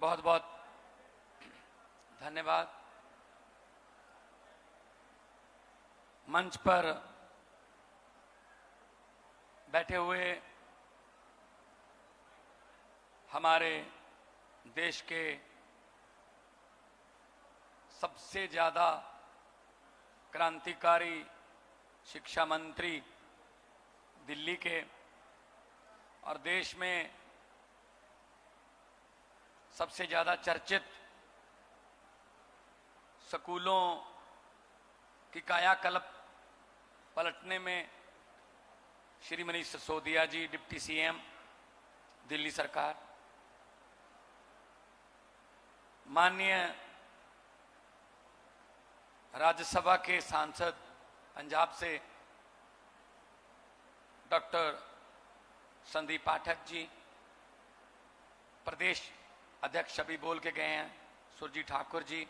बहुत बहुत धन्यवाद। मंच पर बैठे हुए हमारे देश के सबसे ज्यादा क्रांतिकारी शिक्षा मंत्री दिल्ली के और देश में सबसे ज्यादा चर्चित स्कूलों की कायाकल्प पलटने में श्री मनीष सिसोदिया जी, डिप्टी सीएम दिल्ली सरकार, माननीय राज्यसभा के सांसद पंजाब से डॉक्टर संदीप पाठक जी, प्रदेश अध्यक्ष अभी बोल के गए हैं सुरजीत ठाकुर जी,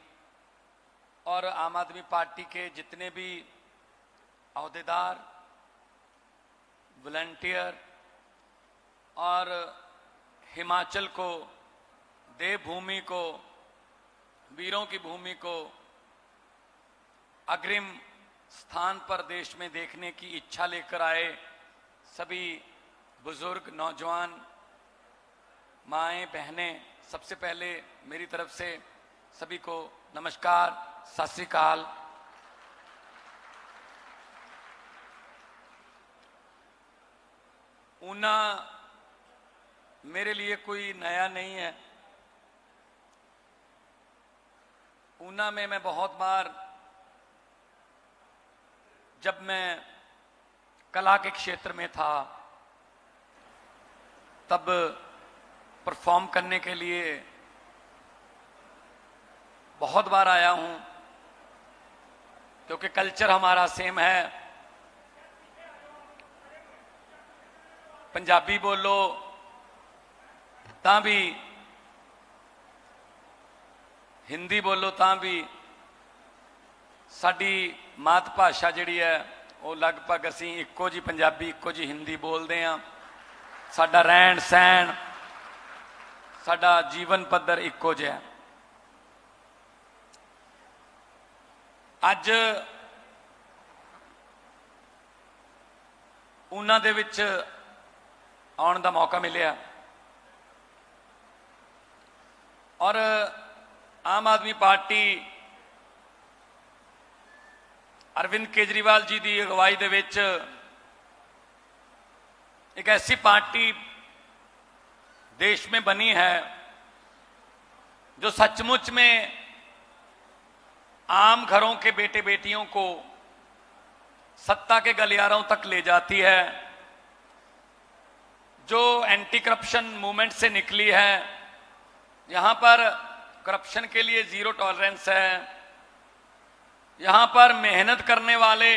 और आम आदमी पार्टी के जितने भी अहदेदार, वॉलंटियर और हिमाचल को, देवभूमि को, वीरों की भूमि को अग्रिम स्थान पर देश में देखने की इच्छा लेकर आए सभी बुजुर्ग, नौजवान, माएं, बहनें, सबसे पहले मेरी तरफ से सभी को नमस्कार, सत श्री अकाल। ऊना मेरे लिए कोई नया नहीं है। ऊना में मैं बहुत बार, जब मैं कला के क्षेत्र में था तब परफॉर्म करने के लिए बहुत बार आया हूं, क्योंकि कल्चर हमारा सेम है। पंजाबी बोलो तां भी, हिंदी बोलो तां भी, साडी मात भाषा जिहड़ी है वो लगभग असीं इक्को जी पंजाबी, इक्को जी हिंदी बोलते हैं। साडा रहन सहन, साडा जीवन पद्धर इक्को जिहा। अज ऊना दे विच आउण दा मौका मिलिया और आम आदमी पार्टी अरविंद केजरीवाल जी की अगवाई दे विच एक ऐसी पार्टी देश में बनी है जो सचमुच में आम घरों के बेटे बेटियों को सत्ता के गलियारों तक ले जाती है, जो एंटी करप्शन मूवमेंट से निकली है। यहां पर करप्शन के लिए जीरो टॉलरेंस है। यहां पर मेहनत करने वाले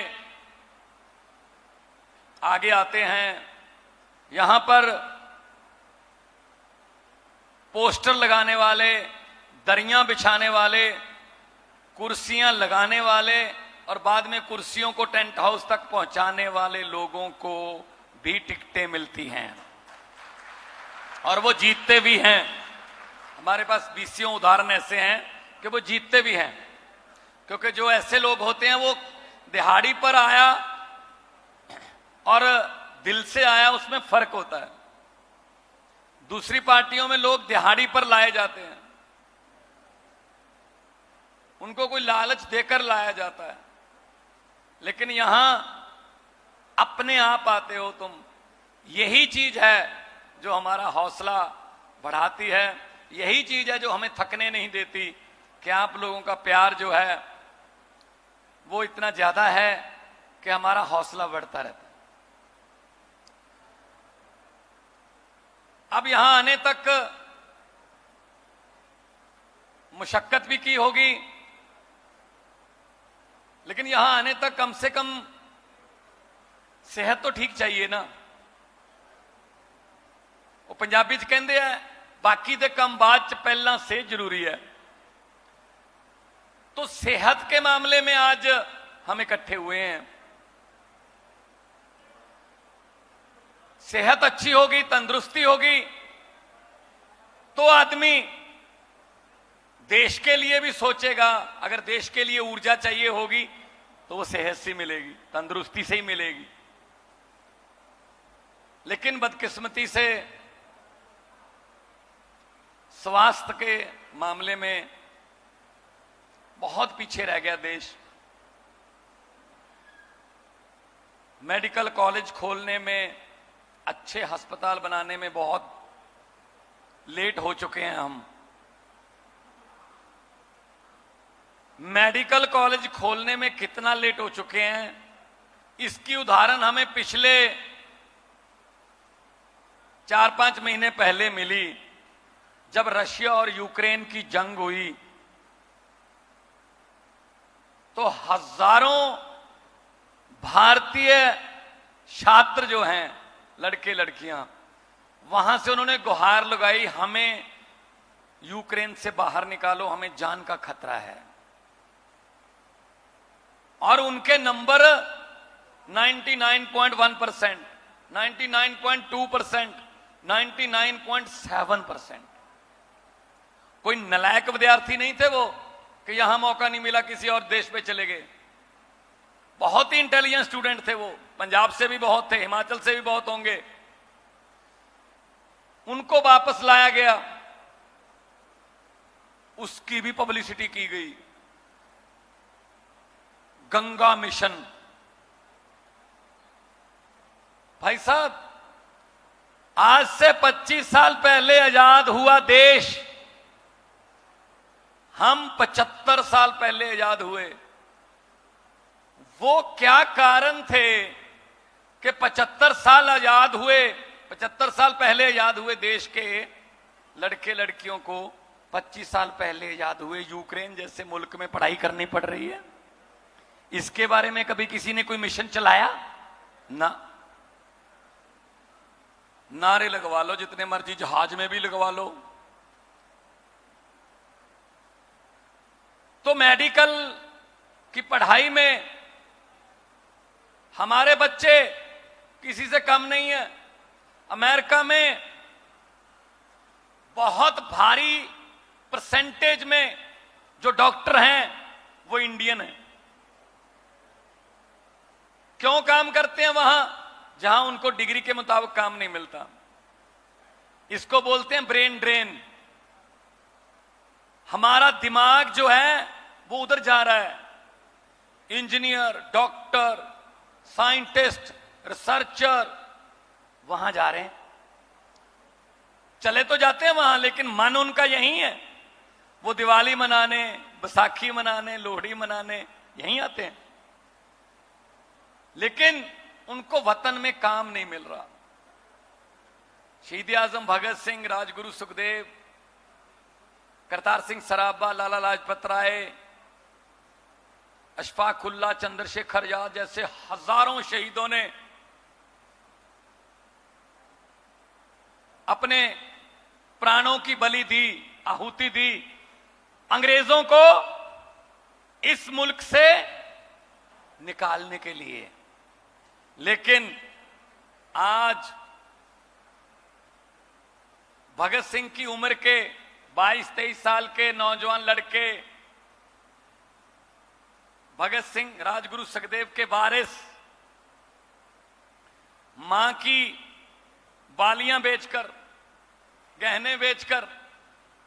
आगे आते हैं। यहां पर पोस्टर लगाने वाले, दरियां बिछाने वाले, कुर्सियां लगाने वाले और बाद में कुर्सियों को टेंट हाउस तक पहुंचाने वाले लोगों को भी टिकटें मिलती हैं और वो जीतते भी हैं। हमारे पास बीसियों उदाहरण ऐसे हैं कि वो जीतते भी हैं, क्योंकि जो ऐसे लोग होते हैं वो दिहाड़ी पर आया और दिल से आया, उसमें फर्क होता है। दूसरी पार्टियों में लोग दिहाड़ी पर लाए जाते हैं, उनको कोई लालच देकर लाया जाता है, लेकिन यहां अपने आप आते हो तुम। यही चीज है जो हमारा हौसला बढ़ाती है, यही चीज है जो हमें थकने नहीं देती कि आप लोगों का प्यार जो है वो इतना ज्यादा है कि हमारा हौसला बढ़ता रहता है। अब यहां आने तक मुशक्कत भी की होगी, लेकिन यहां आने तक कम से कम सेहत तो ठीक चाहिए ना। वो पंजाबी च कहंदे हैं बाकी दे कम बाद च पहला सेहत जरूरी है। तो सेहत के मामले में आज हम इकट्ठे हुए हैं। सेहत अच्छी होगी, तंदुरुस्ती होगी तो आदमी देश के लिए भी सोचेगा। अगर देश के लिए ऊर्जा चाहिए होगी तो वो सेहत से मिलेगी, तंदुरुस्ती से ही मिलेगी। लेकिन बदकिस्मती से स्वास्थ्य के मामले में बहुत पीछे रह गया देश। मेडिकल कॉलेज खोलने में, अच्छे अस्पताल बनाने में बहुत लेट हो चुके हैं हम। मेडिकल कॉलेज खोलने में कितना लेट हो चुके हैं, इसकी उदाहरण हमें पिछले 4-5 महीने पहले मिली, जब रशिया और यूक्रेन की जंग हुई तो हजारों भारतीय छात्र जो हैं, लड़के लड़कियां, वहां से उन्होंने गुहार लगाई, हमें यूक्रेन से बाहर निकालो, हमें जान का खतरा है। और उनके नंबर 99.1%, 99.2%, 99.7%। कोई नलायक विद्यार्थी नहीं थे वो कि यहां मौका नहीं मिला किसी और देश पे चले गए। बहुत ही इंटेलिजेंट स्टूडेंट थे वो। पंजाब से भी बहुत थे, हिमाचल से भी बहुत होंगे। उनको वापस लाया गया, उसकी भी पब्लिसिटी की गई। गंगा मिशन, भाई साहब, आज से 25 साल पहले आजाद हुआ देश, हम 75 साल पहले आजाद हुए। वो क्या कारण थे कि 75 साल आजाद हुए, 75 साल पहले आजाद हुए देश के लड़के लड़कियों को 25 साल पहले आजाद हुए यूक्रेन जैसे मुल्क में पढ़ाई करनी पड़ रही है? इसके बारे में कभी किसी ने कोई मिशन चलाया? ना। नारे लगवा लो जितने मर्जी, जहाज में भी लगवा लो। तो मेडिकल की पढ़ाई में हमारे बच्चे किसी से कम नहीं है। अमेरिका में बहुत भारी परसेंटेज में जो डॉक्टर हैं वो इंडियन हैं। क्यों काम करते हैं वहां जहां उनको डिग्री के मुताबिक काम नहीं मिलता? इसको बोलते हैं ब्रेन ड्रेन। हमारा दिमाग जो है वो उधर जा रहा है। इंजीनियर, डॉक्टर, साइंटिस्ट, रिसर्चर वहां जा रहे हैं। चले तो जाते हैं वहां, लेकिन मन उनका यही है। वो दिवाली मनाने, बैसाखी मनाने, लोहड़ी मनाने यहीं आते हैं, लेकिन उनको वतन में काम नहीं मिल रहा। शहीद आजम भगत सिंह, राजगुरु सुखदेव, करतार सिंह सराभा, लाला लाजपत राय, अशफाक उल्लाह, चंद्रशेखर आजाद जैसे हजारों शहीदों ने अपने प्राणों की बलि दी, आहुति दी अंग्रेजों को इस मुल्क से निकालने के लिए। लेकिन आज भगत सिंह की उम्र के 22-23 साल के नौजवान लड़के, भगत सिंह राजगुरु सुखदेव के वारिस, मां की बालियां बेचकर, गहने बेचकर,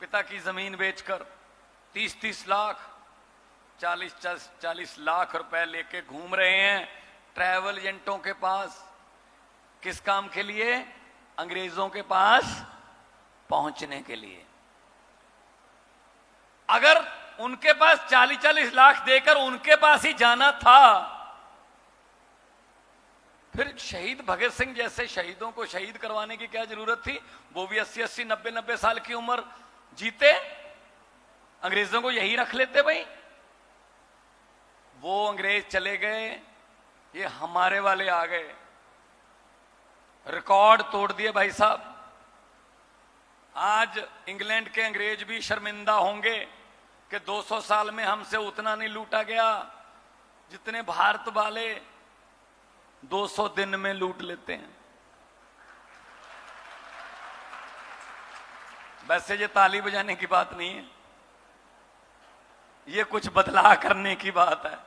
पिता की जमीन बेचकर 30-30 लाख, 40-40 लाख रुपए लेके घूम रहे हैं ट्रैवल एजेंटों के पास। किस काम के लिए? अंग्रेजों के पास पहुंचने के लिए। अगर उनके पास 40-40 लाख देकर उनके पास ही जाना था, फिर शहीद भगत सिंह जैसे शहीदों को शहीद करवाने की क्या जरूरत थी? वो भी 80-80, 90-90 साल की उम्र जीते, अंग्रेजों को यही रख लेते भाई। वो अंग्रेज चले गए, ये हमारे वाले आ गए, रिकॉर्ड तोड़ दिए भाई साहब। आज इंग्लैंड के अंग्रेज भी शर्मिंदा होंगे कि 200 साल में हमसे उतना नहीं लूटा गया जितने भारत वाले 200 दिन में लूट लेते हैं। वैसे ये ताली बजाने की बात नहीं है, ये कुछ बदलाव करने की बात है।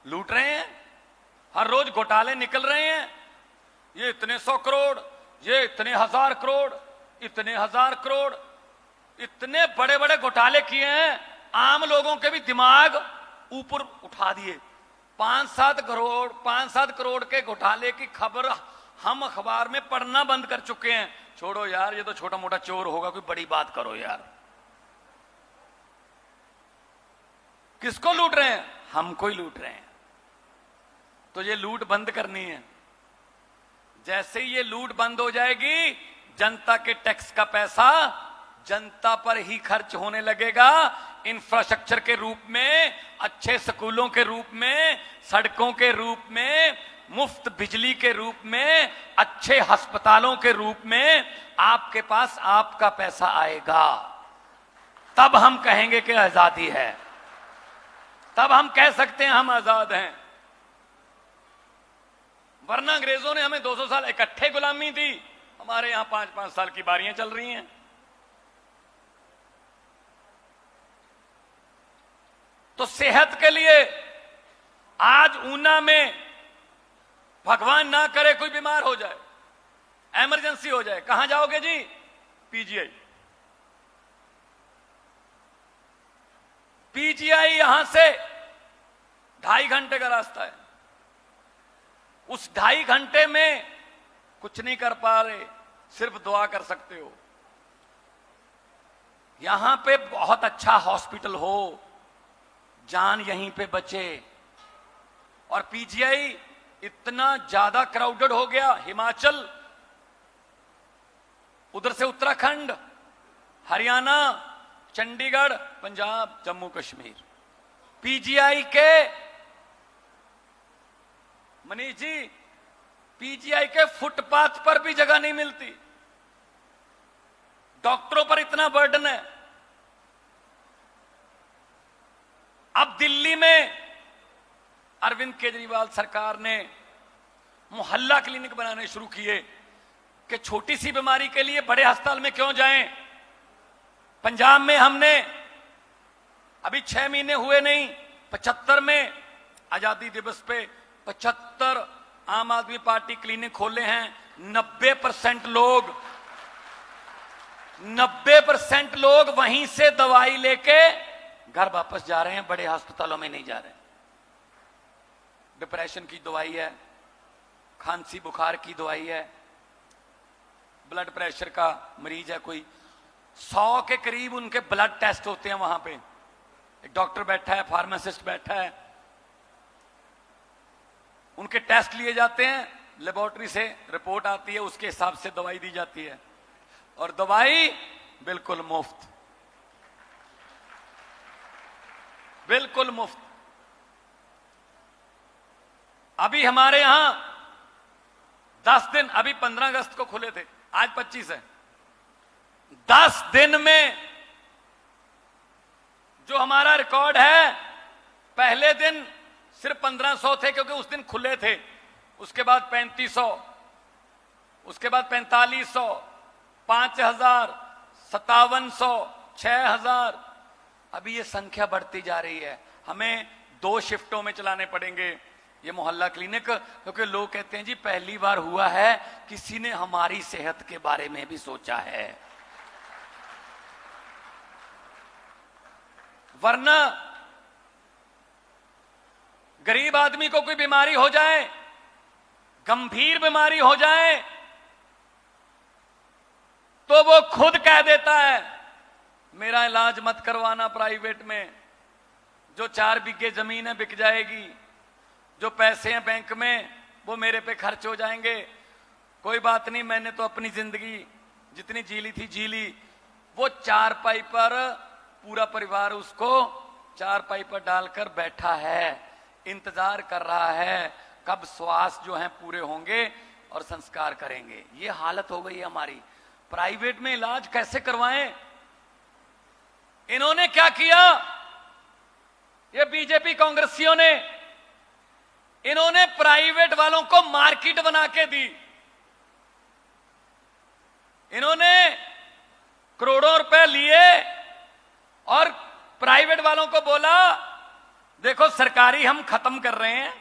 लूट रहे हैं, हर रोज घोटाले निकल रहे हैं। ये इतने 100 करोड़, ये इतने 1000 करोड़, इतने 1000 करोड़, इतने बड़े बड़े घोटाले किए हैं। आम लोगों के भी दिमाग ऊपर उठा दिए। 5-7 करोड़ के घोटाले की खबर हम अखबार में पढ़ना बंद कर चुके हैं। छोड़ो यार, ये तो छोटा मोटा चोर होगा, कोई बड़ी बात करो यार। किसको लूट रहे हैं? हमको ही लूट रहे हैं। तो ये लूट बंद करनी है। जैसे ही ये लूट बंद हो जाएगी, जनता के टैक्स का पैसा जनता पर ही खर्च होने लगेगा। इंफ्रास्ट्रक्चर के रूप में, अच्छे स्कूलों के रूप में, सड़कों के रूप में, मुफ्त बिजली के रूप में, अच्छे अस्पतालों के रूप में आपके पास आपका पैसा आएगा। तब हम कहेंगे कि आजादी है, तब हम कह सकते हैं हम आजाद हैं। वरना अंग्रेजों ने हमें 200 साल इकट्ठे गुलामी दी, हमारे यहां 5-5 साल की बारियां चल रही हैं। तो सेहत के लिए आज ऊना में भगवान ना करे कोई बीमार हो जाए, इमरजेंसी हो जाए, कहां जाओगे जी? पीजीआई। पीजीआई यहां से 2.5 घंटे का रास्ता है। उस 2.5 घंटे में कुछ नहीं कर पा रहे, सिर्फ दुआ कर सकते हो। यहां पे बहुत अच्छा हॉस्पिटल हो, जान यहीं पे बचे। और पीजीआई इतना ज्यादा क्राउडेड हो गया, हिमाचल, उधर से उत्तराखंड, हरियाणा, चंडीगढ़, पंजाब, जम्मू कश्मीर, पीजीआई के मनीष जी, पीजीआई के फुटपाथ पर भी जगह नहीं मिलती। डॉक्टरों पर इतना बर्डन है। अब दिल्ली में अरविंद केजरीवाल सरकार ने मोहल्ला क्लिनिक बनाने शुरू किए कि छोटी सी बीमारी के लिए बड़े अस्पताल में क्यों जाएं। पंजाब में हमने अभी 6 महीने हुए नहीं, 75 में आजादी दिवस पे 75 आम आदमी पार्टी क्लिनिक खोले हैं। 90% लोग वहीं से दवाई लेके घर वापस जा रहे हैं, बड़े अस्पतालों में नहीं जा रहे हैं। डिप्रेशन की दवाई है, खांसी बुखार की दवाई है, ब्लड प्रेशर का मरीज है कोई, 100 के करीब उनके ब्लड टेस्ट होते हैं वहां पे। एक डॉक्टर बैठा है, फार्मासिस्ट बैठा है, उनके टेस्ट लिए जाते हैं, लेबोरेटरी से रिपोर्ट आती है, उसके हिसाब से दवाई दी जाती है। और दवाई बिल्कुल मुफ्त, बिल्कुल मुफ्त। अभी हमारे यहां 10 दिन, अभी 15 अगस्त को खुले थे, आज 25 है। 10 दिन में जो हमारा रिकॉर्ड है, पहले दिन सिर्फ 1500 थे क्योंकि उस दिन खुले थे, उसके बाद 3500, उसके बाद 4500, 5000, 5700, 6000। अभी ये संख्या बढ़ती जा रही है। हमें 2 शिफ्टों में चलाने पड़ेंगे ये मोहल्ला क्लिनिक, क्योंकि लोग कहते हैं जी पहली बार हुआ है किसी ने हमारी सेहत के बारे में भी सोचा है। वरना गरीब आदमी को कोई बीमारी हो जाए, गंभीर बीमारी हो जाए, तो वो खुद कह देता है मेरा इलाज मत करवाना प्राइवेट में, जो 4 बीघे जमीन है बिक जाएगी, जो पैसे हैं बैंक में वो मेरे पे खर्च हो जाएंगे। कोई बात नहीं, मैंने तो अपनी जिंदगी जितनी जी ली थी जी ली। वो चारपाई पर पूरा परिवार उसको चारपाई पर डालकर बैठा है, इंतजार कर रहा है कब श्वास जो हैं पूरे होंगे और संस्कार करेंगे। ये हालत हो गई है हमारी। प्राइवेट में इलाज कैसे करवाएं? इन्होंने क्या किया, ये बीजेपी कांग्रेसियों ने, इन्होंने प्राइवेट वालों को मार्केट बना के दी। इन्होंने करोड़ों रुपए लिए और प्राइवेट वालों को बोला देखो सरकारी हम खत्म कर रहे हैं,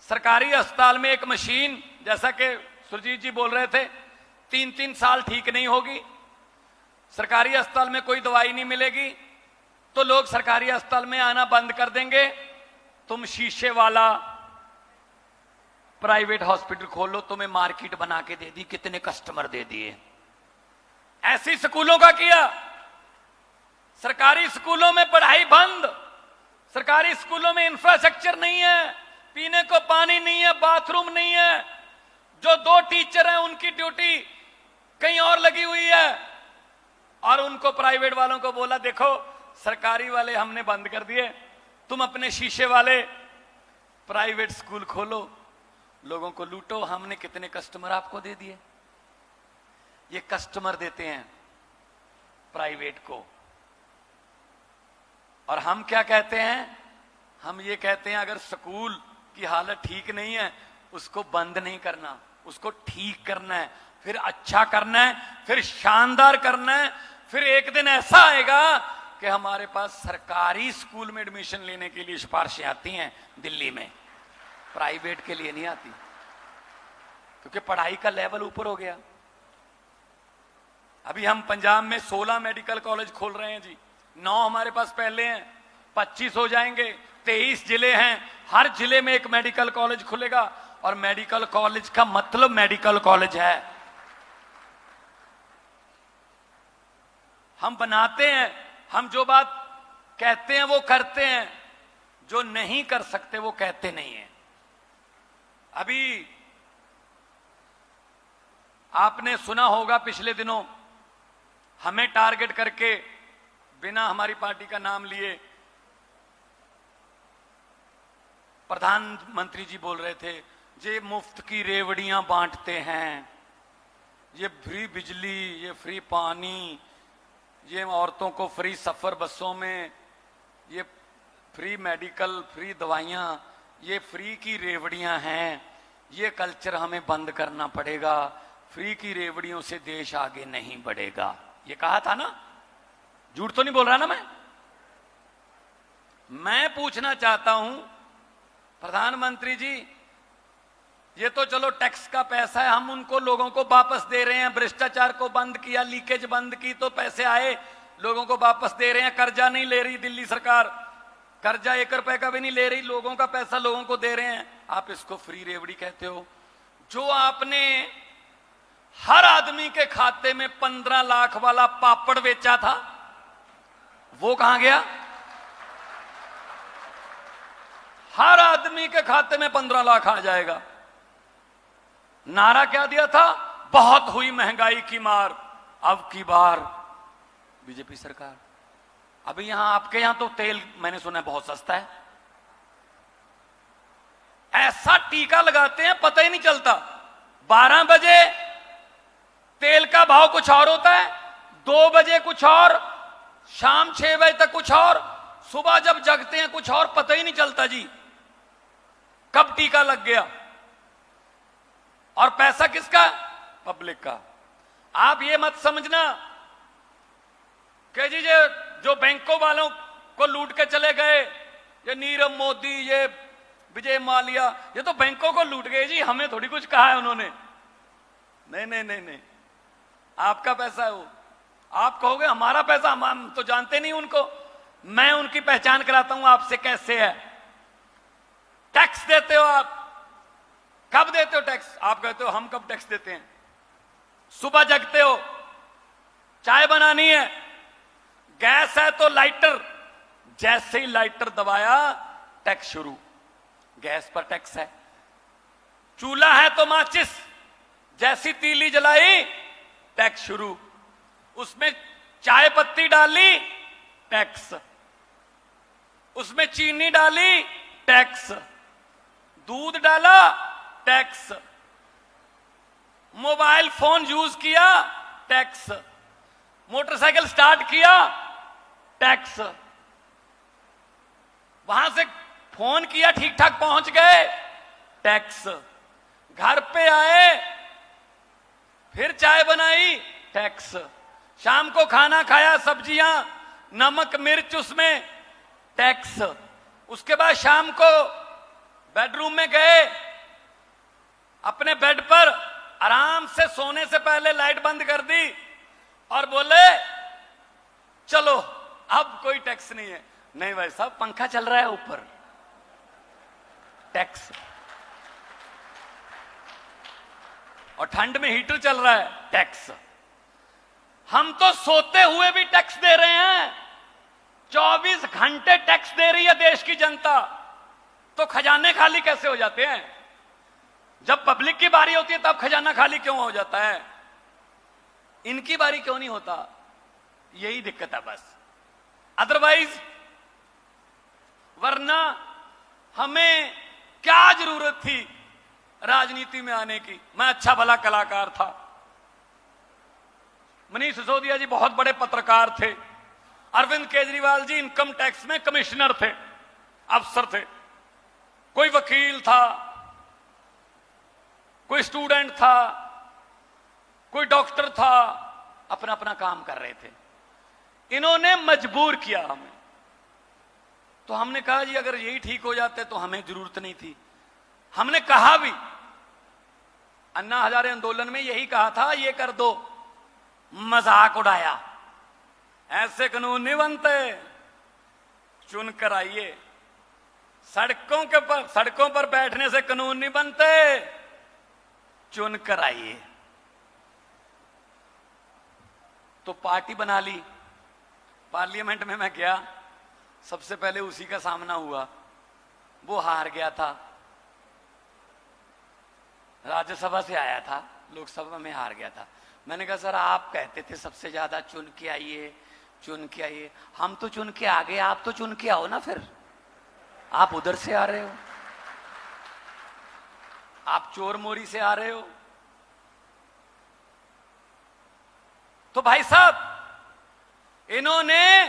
सरकारी अस्पताल में एक मशीन, जैसा कि सुरजीत जी बोल रहे थे, 3-3 साल ठीक नहीं होगी, सरकारी अस्पताल में कोई दवाई नहीं मिलेगी, तो लोग सरकारी अस्पताल में आना बंद कर देंगे, तुम शीशे वाला प्राइवेट हॉस्पिटल खोलो, तुम्हें मार्केट बना के दे दी, कितने कस्टमर दे दिए। ऐसी स्कूलों का किया। सरकारी स्कूलों में पढ़ाई बंद, सरकारी स्कूलों में इंफ्रास्ट्रक्चर नहीं है, पीने को पानी नहीं है, बाथरूम नहीं है, जो 2 टीचर हैं उनकी ड्यूटी कहीं और लगी हुई है, और उनको प्राइवेट वालों को बोला देखो सरकारी वाले हमने बंद कर दिए, तुम अपने शीशे वाले प्राइवेट स्कूल खोलो, लोगों को लूटो, हमने कितने कस्टमर आपको दे दिए। ये कस्टमर देते हैं प्राइवेट को, और हम क्या कहते हैं, हम ये कहते हैं अगर स्कूल की हालत ठीक नहीं है उसको बंद नहीं करना, उसको ठीक करना है, फिर अच्छा करना है, फिर शानदार करना है, फिर एक दिन ऐसा आएगा कि हमारे पास सरकारी स्कूल में एडमिशन लेने के लिए सिफारिशें आती हैं दिल्ली में, प्राइवेट के लिए नहीं आती, क्योंकि पढ़ाई का लेवल ऊपर हो गया। अभी हम पंजाब में 16 मेडिकल कॉलेज खोल रहे हैं जी, 9 हमारे पास पहले हैं, 25 हो जाएंगे, 23 जिले हैं, हर जिले में एक मेडिकल कॉलेज खुलेगा, और मेडिकल कॉलेज का मतलब मेडिकल कॉलेज है। हम बनाते हैं, हम जो बात कहते हैं वो करते हैं, जो नहीं कर सकते वो कहते नहीं हैं। अभी आपने सुना होगा पिछले दिनों हमें टारगेट करके, बिना हमारी पार्टी का नाम लिए, प्रधानमंत्री जी बोल रहे थे ये मुफ्त की रेवड़ियां बांटते हैं, ये फ्री बिजली, ये फ्री पानी, ये औरतों को फ्री सफर बसों में, ये फ्री मेडिकल, फ्री दवाइयां, ये फ्री की रेवड़ियां हैं, ये कल्चर हमें बंद करना पड़ेगा, फ्री की रेवड़ियों से देश आगे नहीं बढ़ेगा। ये कहा था ना, झूठ तो नहीं बोल रहा ना मैं पूछना चाहता हूं प्रधानमंत्री जी, ये तो चलो टैक्स का पैसा है, हम उनको लोगों को वापस दे रहे हैं, भ्रष्टाचार को बंद किया, लीकेज बंद की तो पैसे आए, लोगों को वापस दे रहे हैं, कर्जा नहीं ले रही दिल्ली सरकार, कर्जा 1 रुपए का भी नहीं ले रही, लोगों का पैसा लोगों को दे रहे हैं, आप इसको फ्री रेवड़ी कहते हो। जो आपने हर आदमी के खाते में 15 लाख वाला पापड़ बेचा था वो कहां गया? हर आदमी के खाते में 15 लाख आ जाएगा। नारा क्या दिया था? बहुत हुई महंगाई की मार, अब की बार बीजेपी सरकार। अभी यहां आपके यहां तो तेल मैंने सुना है बहुत सस्ता है, ऐसा टीका लगाते हैं पता ही नहीं चलता। 12 बजे तेल का भाव कुछ और होता है, 2 बजे कुछ और, शाम 6 बजे तक कुछ और, सुबह जब जगते हैं कुछ और, पता ही नहीं चलता जी कब टीका लग गया। और पैसा किसका? पब्लिक का। आप ये मत समझना कि जी जो बैंकों वालों को लूट के चले गए, ये नीरव मोदी, ये विजय माल्या, ये तो बैंकों को लूट गए जी, हमें थोड़ी कुछ कहा है उन्होंने। नहीं नहीं नहीं नहीं, आपका पैसा है वो। आप कहोगे हमारा पैसा, हम तो जानते नहीं उनको। मैं उनकी पहचान कराता हूं आपसे कैसे है। टैक्स देते हो आप, कब देते हो टैक्स? आप कहते हो हम कब टैक्स देते हैं? सुबह जगते हो, चाय बनानी है, गैस है तो लाइटर, जैसे ही लाइटर दबाया टैक्स शुरू, गैस पर टैक्स है। चूल्हा है तो माचिस, जैसी तीली जलाई टैक्स शुरू, उसमें चाय पत्ती डाली टैक्स, उसमें चीनी डाली टैक्स, दूध डाला टैक्स, मोबाइल फोन यूज किया टैक्स, मोटरसाइकिल स्टार्ट किया टैक्स, वहां से फोन किया ठीक ठाक पहुंच गए टैक्स, घर पे आए फिर चाय बनाई टैक्स, शाम को खाना खाया, सब्जियां नमक मिर्च उसमें टैक्स। उसके बाद शाम को बेडरूम में गए, अपने बेड पर आराम से सोने से पहले लाइट बंद कर दी और बोले चलो अब कोई टैक्स नहीं है। नहीं भाई साहब, पंखा चल रहा है ऊपर, टैक्स। और ठंड में हीटर चल रहा है, टैक्स। हम तो सोते हुए भी टैक्स दे रहे हैं। 24 घंटे टैक्स दे रही है देश की जनता, तो खजाने खाली कैसे हो जाते हैं? जब पब्लिक की बारी होती है तब खजाना खाली क्यों हो जाता है? इनकी बारी क्यों नहीं होता? यही दिक्कत है बस। अदरवाइज, वरना हमें क्या जरूरत थी राजनीति में आने की? मैं अच्छा भला कलाकार था, मनीष सिसोदिया जी बहुत बड़े पत्रकार थे, अरविंद केजरीवाल जी इनकम टैक्स में कमिश्नर थे, अफसर थे, कोई वकील था, कोई स्टूडेंट था, कोई डॉक्टर था, अपना अपना काम कर रहे थे। इन्होंने मजबूर किया हमें, तो हमने कहा जी अगर यही ठीक हो जाते तो हमें जरूरत नहीं थी। हमने कहा भी, अन्ना हजारे आंदोलन में यही कहा था, ये कर दो, मजाक उड़ाया, ऐसे कानून नहीं बनते, चुन कर आइए। सड़कों पर बैठने से कानून नहीं बनते, चुन कर आइए। तो पार्टी बना ली। पार्लियामेंट में मैं गया, सबसे पहले उसी का सामना हुआ, वो हार गया था, राज्यसभा से आया था, लोकसभा में हार गया था। मैंने कहा सर आप कहते थे सबसे ज्यादा चुन के आइए, चुन के आइए। हम तो चुन के आ गए, आप तो चुन के आओ ना। फिर आप उधर से आ रहे हो, आप चोर मोरी से आ रहे हो। तो भाई साहब, इन्होंने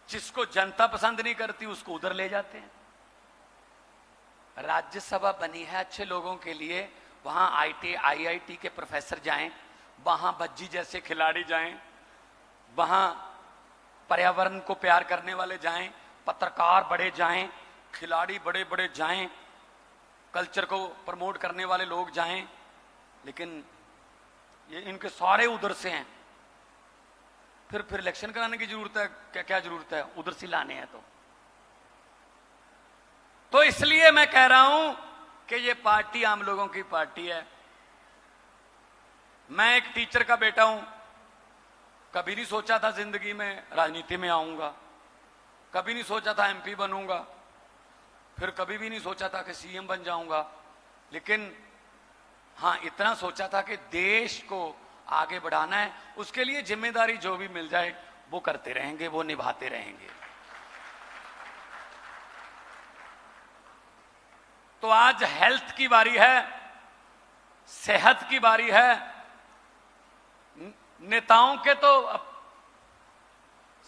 जिसको जनता पसंद नहीं करती उसको उधर ले जाते हैं। राज्यसभा बनी है अच्छे लोगों के लिए, वहां IIT के प्रोफेसर जाएं, वहां बज्जी जैसे खिलाड़ी जाएं, वहां पर्यावरण को प्यार करने वाले जाएं, पत्रकार बड़े जाएं, खिलाड़ी बड़े बड़े जाएं, कल्चर को प्रमोट करने वाले लोग जाएं। लेकिन ये इनके सारे उधर से हैं। फिर इलेक्शन कराने की जरूरत है क्या? क्या जरूरत है? उधर से लाने हैं तो इसलिए मैं कह रहा हूं कि ये पार्टी आम लोगों की पार्टी है। मैं एक टीचर का बेटा हूं, कभी नहीं सोचा था जिंदगी में राजनीति में आऊंगा, कभी नहीं सोचा था MP बनूंगा, फिर कभी भी नहीं सोचा था कि CM बन जाऊंगा। लेकिन हाँ, इतना सोचा था कि देश को आगे बढ़ाना है, उसके लिए जिम्मेदारी जो भी मिल जाए वो करते रहेंगे, वो निभाते रहेंगे। तो आज हेल्थ की बारी है, सेहत की बारी है। नेताओं के तो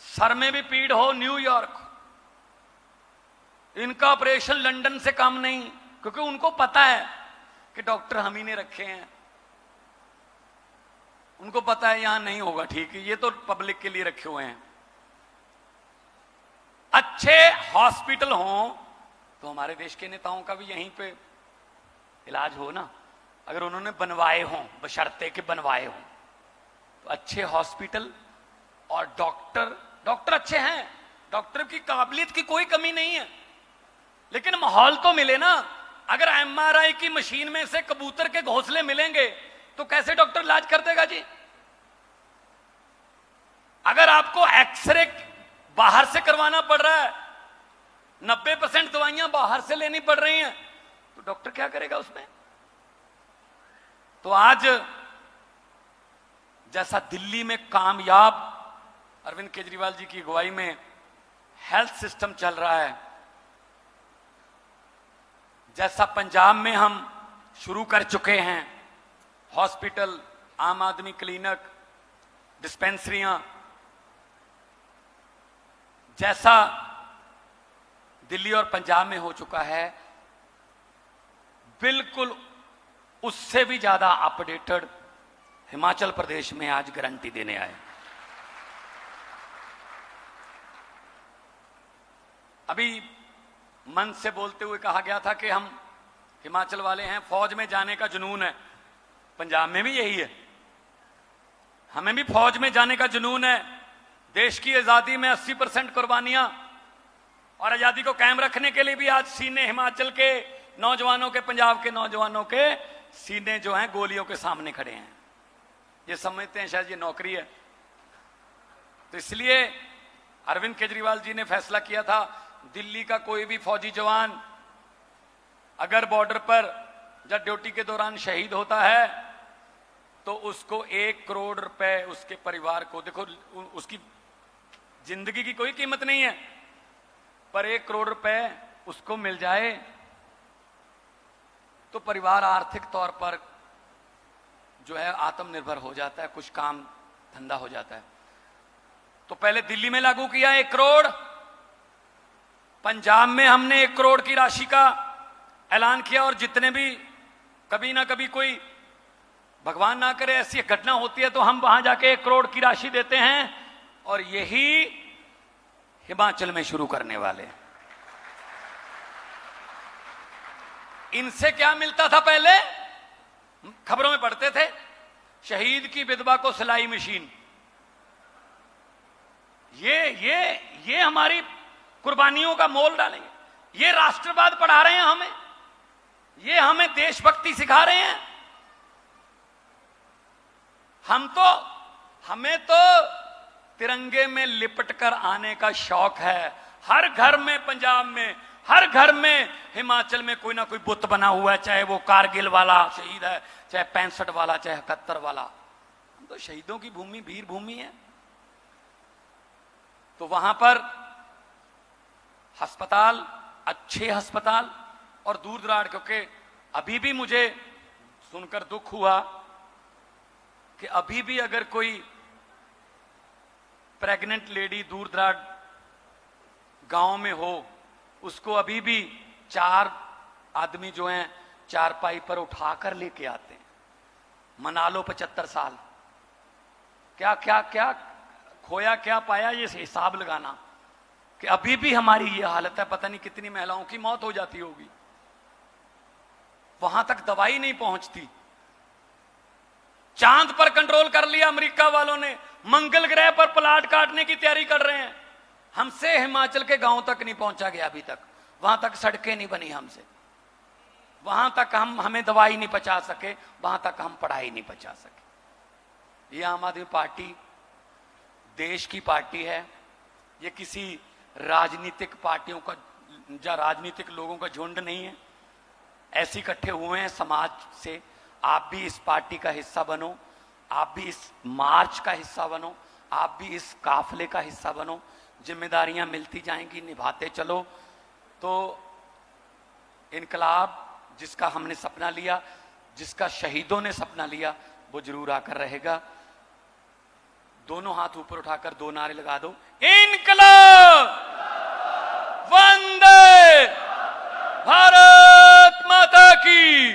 सर में भी पीड़ हो न्यूयॉर्क, इनका ऑपरेशन लंदन से कम नहीं, क्योंकि उनको पता है कि डॉक्टर हम ही ने रखे हैं। उनको पता है यहां नहीं होगा ठीक, ये तो पब्लिक के लिए रखे हुए हैं। अच्छे हॉस्पिटल हों तो हमारे देश के नेताओं का भी यहीं पे इलाज हो ना। अगर उन्होंने बनवाए हों, बशर्ते के बनवाए हों, तो अच्छे हॉस्पिटल और डॉक्टर अच्छे हैं, डॉक्टर की काबिलियत की कोई कमी नहीं है, लेकिन माहौल तो मिले ना। अगर MRI की मशीन में से कबूतर के घोंसले मिलेंगे तो कैसे डॉक्टर इलाज कर देगा जी? अगर आपको एक्सरे बाहर से करवाना पड़ रहा है, 90% दवाइयां बाहर से लेनी पड़ रही हैं, तो डॉक्टर क्या करेगा उसमें? तो आज जैसा दिल्ली में कामयाब अरविंद केजरीवाल जी की अगुवाई में हेल्थ सिस्टम चल रहा है, जैसा पंजाब में हम शुरू कर चुके हैं हॉस्पिटल, आम आदमी क्लिनिक, डिस्पेंसरियां, जैसा दिल्ली और पंजाब में हो चुका है, बिल्कुल उससे भी ज्यादा अपडेटेड हिमाचल प्रदेश में आज गारंटी देने आए। अभी मन से बोलते हुए कहा गया था कि हम हिमाचल वाले हैं, फौज में जाने का जुनून है। पंजाब में भी यही है, हमें भी फौज में जाने का जुनून है। देश की आजादी में 80% कुर्बानियां, और आजादी को कायम रखने के लिए भी आज सीने हिमाचल के नौजवानों के, पंजाब के नौजवानों के सीने जो हैं गोलियों के सामने खड़े हैं। ये समझते हैं शायद ये नौकरी है। तो इसलिए अरविंद केजरीवाल जी ने फैसला किया था, दिल्ली का कोई भी फौजी जवान अगर बॉर्डर पर जब ड्यूटी के दौरान शहीद होता है तो उसको 1 करोड़ रुपए उसके परिवार को, देखो उसकी जिंदगी की कोई कीमत नहीं है, पर 1 करोड़ रुपए उसको मिल जाए तो परिवार आर्थिक तौर पर जो है आत्मनिर्भर हो जाता है, कुछ काम धंधा हो जाता है। तो पहले दिल्ली में लागू किया 1 करोड़, पंजाब में हमने 1 करोड़ की राशि का ऐलान किया, और जितने भी कभी ना कभी कोई भगवान ना करे ऐसी घटना होती है तो हम वहां जाके 1 करोड़ की राशि देते हैं, और यही हिमाचल में शुरू करने वाले। इनसे क्या मिलता था पहले, खबरों में पढ़ते थे, शहीद की विधवा को सिलाई मशीन। ये हमारी कुर्बानियों का मोल डालेंगे। ये राष्ट्रवाद पढ़ा रहे हैं हमें, ये हमें देशभक्ति सिखा रहे हैं। हमें तो तिरंगे में लिपटकर आने का शौक है। हर घर में पंजाब में, हर घर में हिमाचल में कोई ना कोई बुत बना हुआ है, चाहे वो कारगिल वाला शहीद है, चाहे 65 वाला, चाहे 71 वाला। हम तो शहीदों की भूमि, वीर भूमि है। तो वहां पर अस्पताल, अच्छे अस्पताल, और दूर दराज, क्योंकि अभी भी मुझे सुनकर दुख हुआ कि अभी भी अगर कोई प्रेग्नेंट लेडी दूर दराज गांव में हो, उसको अभी भी 4 आदमी जो हैं चारपाई पर उठाकर लेके आते हैं। मना लो 75 साल, क्या क्या क्या खोया क्या पाया, ये हिसाब लगाना कि अभी भी हमारी ये हालत है। पता नहीं कितनी महिलाओं की मौत हो जाती होगी, वहां तक दवाई नहीं पहुंचती। चांद पर कंट्रोल कर लिया अमेरिका वालों ने, मंगल ग्रह पर प्लाट काटने की तैयारी कर रहे हैं। हमसे हिमाचल के गांव तक नहीं पहुंचा गया अभी तक, वहां तक सड़कें नहीं बनी हमसे, वहां तक हमें दवाई नहीं पहुंचा सके, वहां तक हम पढ़ाई नहीं पहुंचा सके। ये आम आदमी पार्टी देश की पार्टी है, ये किसी राजनीतिक पार्टियों का या राजनीतिक लोगों का झुंड नहीं है। ऐसे इकट्ठे हुए हैं समाज से। आप भी इस पार्टी का हिस्सा बनो, आप भी इस मार्च का हिस्सा बनो, आप भी इस काफले का हिस्सा बनो। जिम्मेदारियां मिलती जाएंगी, निभाते चलो। तो इनकलाब जिसका हमने सपना लिया, जिसका शहीदों ने सपना लिया, वो जरूर आकर रहेगा। दोनों हाथ ऊपर उठाकर 2 नारे लगा दो, इनकलाब, वंदे भारत माता की।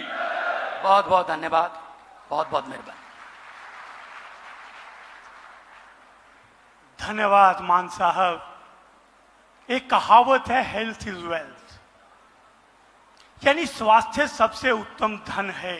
बहुत बहुत धन्यवाद, बहुत बहुत मेहरबानी। धन्यवाद मान साहब। एक कहावत है, हेल्थ इज वेल्थ, यानी स्वास्थ्य सबसे उत्तम धन है।